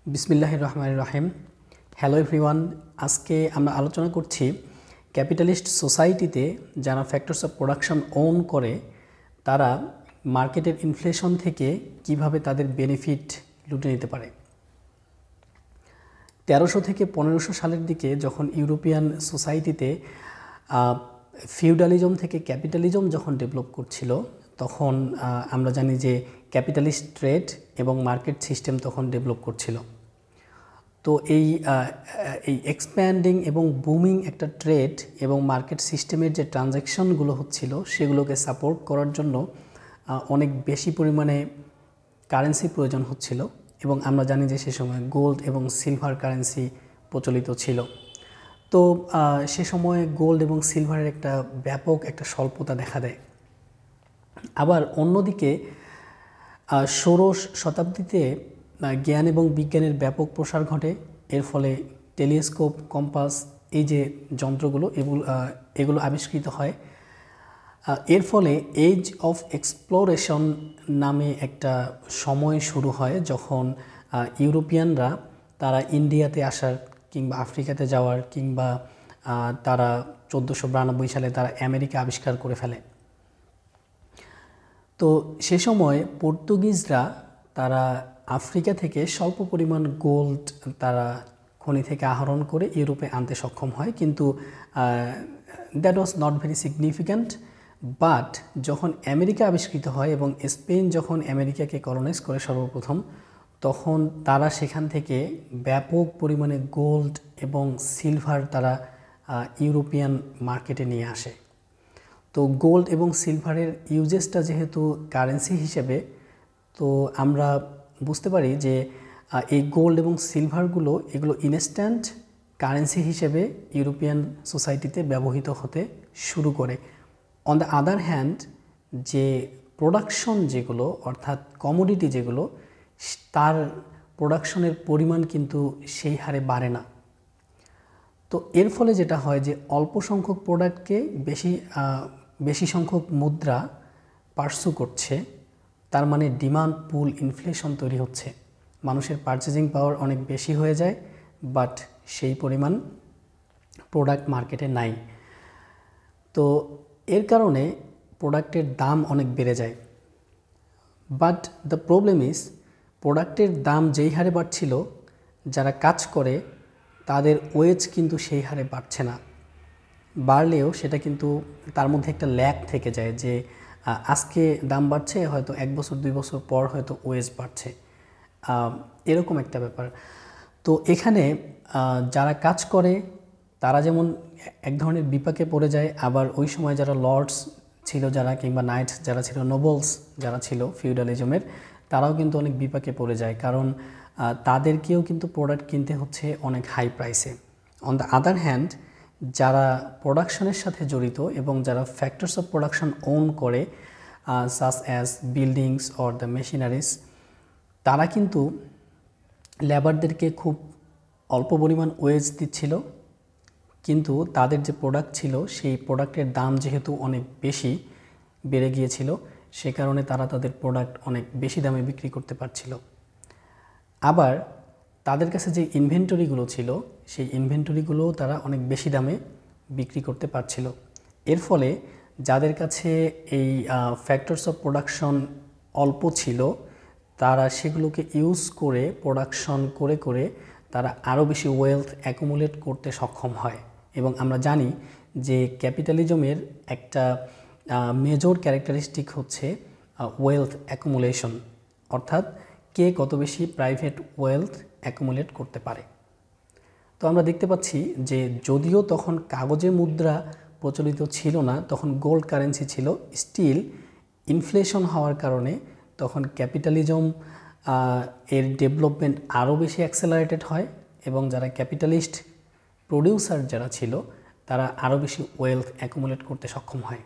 বিসমিল্লাহির রহমানির রহিম। Hello everyone, আজকে আমরা আলোচনা করছি ক্যাপিটালিস্ট সোসাইটিতে যারা ফ্যাক্টরস অফ প্রোডাকশন ওন করে তারা মার্কেটের ইনফ্লেশন থেকে কিভাবে তাদের বেনিফিট লুটে নিতে পারে। 1300 থেকে 1500 সালের দিকে যখন ইউরোপিয়ান সোসাইটিতে ফিউডালিজম থেকে ক্যাপিটালিজম যখন ডেভেলপ করছিল, তখন আমরা জানি যে ক্যাপিটালিস্ট ট্রেড এবং মার্কেট সিস্টেম তখন ডেভেলপ করছিল। তো এই এক্সপ্যান্ডিং এবং বুমিং একটা ট্রেড এবং মার্কেট সিস্টেমের যে ট্রানজ্যাকশনগুলো হচ্ছিল সেগুলোকে সাপোর্ট করার জন্য অনেক বেশি পরিমাণে কারেন্সি প্রয়োজন হচ্ছিল, এবং আমরা জানি যে সে সময় গোল্ড এবং সিলভার কারেন্সি প্রচলিত ছিল। তো সে সময় গোল্ড এবং সিলভারের একটা ব্যাপক একটা স্বল্পতা দেখা দেয়। আবার অন্যদিকে 16 শতাব্দীতে জ্ঞান এবং বিজ্ঞানের ব্যাপক প্রসার ঘটে। এর ফলে টেলিস্কোপ, কম্পাস, এই যে যন্ত্রগুলো এগুলো আবিষ্কৃত হয়। এর ফলে এজ অফ এক্সপ্লোরেশন নামে একটা সময় শুরু হয়, যখন ইউরোপিয়ানরা তারা ইন্ডিয়াতে আসার কিংবা আফ্রিকাতে যাওয়ার কিংবা তারা 1492 সালে তারা আমেরিকা আবিষ্কার করে ফেলে। তো সে সময় পর্তুগিজরা তারা আফ্রিকা থেকে স্বল্প পরিমাণ গোল্ড তারা খনি থেকে আহরণ করে ইউরোপে আনতে সক্ষম হয়, কিন্তু that was not very significant. But যখন আমেরিকা আবিষ্কৃত হয় এবং স্পেন যখন আমেরিকাকে কলোনাইজ করে সর্বপ্রথম, তখন তারা সেখান থেকে ব্যাপক পরিমাণে গোল্ড এবং সিলভার তারা ইউরোপিয়ান মার্কেটে নিয়ে আসে। তো গোল্ড এবং সিলভারের ইউজেসটা যেহেতু কারেন্সি হিসেবে, তো আমরা বুঝতে পারি যে এই গোল্ড এবং সিলভারগুলো এগুলো ইনস্ট্যান্ট কারেন্সি হিসেবে ইউরোপিয়ান সোসাইটিতে ব্যবহৃত হতে শুরু করে। অন দ্য আদার হ্যান্ড, যে প্রোডাকশন যেগুলো অর্থাৎ কমোডিটি যেগুলো, তার প্রোডাকশনের পরিমাণ কিন্তু সেই হারে বাড়ে না। তো এর ফলে যেটা হয় যে অল্প সংখ্যক প্রোডাক্টকে বেশি সংখ্যক মুদ্রা পার্সু করছে, তার মানে ডিমান্ড পুল ইনফ্লেশন তৈরি হচ্ছে। মানুষের পারচেজিং পাওয়ার অনেক বেশি হয়ে যায়, বাট সেই পরিমাণ প্রোডাক্ট মার্কেটে নাই। তো এর কারণে প্রোডাক্টের দাম অনেক বেড়ে যায়। বাট দ্য প্রবলেম ইজ, প্রোডাক্টের দাম যেই হারে বাড়ছিল, যারা কাজ করে তাদের ওয়েজ কিন্তু সেই হারে বাড়ছে না। বাড়লেও সেটা কিন্তু তার মধ্যে একটা ল্যাগ থেকে যায়, যে আজকে দাম বাড়ছে, হয়তো 1 বছর 2 বছর পর হয়তো ওয়েজ বাড়ছে, এরকম একটা ব্যাপার। তো এখানে যারা কাজ করে তারা যেমন এক ধরনের বিপাকে পড়ে যায়, আবার ওই সময় যারা লর্ডস ছিল যারা, কিংবা নাইটস যারা ছিল, নোবেলস যারা ছিল ফিউডালিজমের, তারাও কিন্তু অনেক বিপাকে পড়ে যায়, কারণ তাদেরকেও কিন্তু প্রোডাক্ট কিনতে হচ্ছে অনেক হাই প্রাইসে। অন দ্য আদার হ্যান্ড, যারা প্রোডাকশনের সাথে জড়িত এবং যারা ফ্যাক্টরস অফ প্রোডাকশন ওন করে, such as buildings or the machineries, তারা কিন্তু লেবারদেরকে খুব অল্প পরিমাণ ওয়েজ দিচ্ছিল, কিন্তু তাদের যে প্রোডাক্ট ছিল সেই প্রোডাক্টের দাম যেহেতু অনেক বেশি বেড়ে গিয়েছিল, সে কারণে তারা তাদের প্রোডাক্ট অনেক বেশি দামে বিক্রি করতে পারছিল। আবার তাদের কাছে যে ইনভেন্টরিগুলো ছিল, সেই ইনভেন্টরিগুলোও তারা অনেক বেশি দামে বিক্রি করতে পারছিল। এর ফলে যাদের কাছে এই ফ্যাক্টরস অফ প্রোডাকশন অল্প ছিল, তারা সেগুলোকে ইউজ করে প্রোডাকশন করে করে তারা আরও বেশি ওয়েলথ অ্যাকুমুলেট করতে সক্ষম হয়। এবং আমরা জানি যে ক্যাপিটালিজমের একটা মেজর ক্যারেক্টারিস্টিক হচ্ছে ওয়েলথ অ্যাকুমুলেশন, অর্থাৎ কে কত বেশি প্রাইভেট ওয়েলথ অ্যাকুমুলেট করতে পারে। তো আমরা দেখতে পাচ্ছি যে যদিও তখন কাগজে মুদ্রা প্রচলিত ছিল না, তখন গোল্ড কারেন্সি ছিল, স্টিল ইনফ্লেশন হওয়ার কারণে তখন ক্যাপিটালিজম এর ডেভেলপমেন্ট আরও বেশি অ্যাক্সেলারেটেড হয়, এবং যারা ক্যাপিটালিস্ট প্রডিউসার যারা ছিল তারা আরও বেশি ওয়েলথ অ্যাকুমুলেট করতে সক্ষম হয়।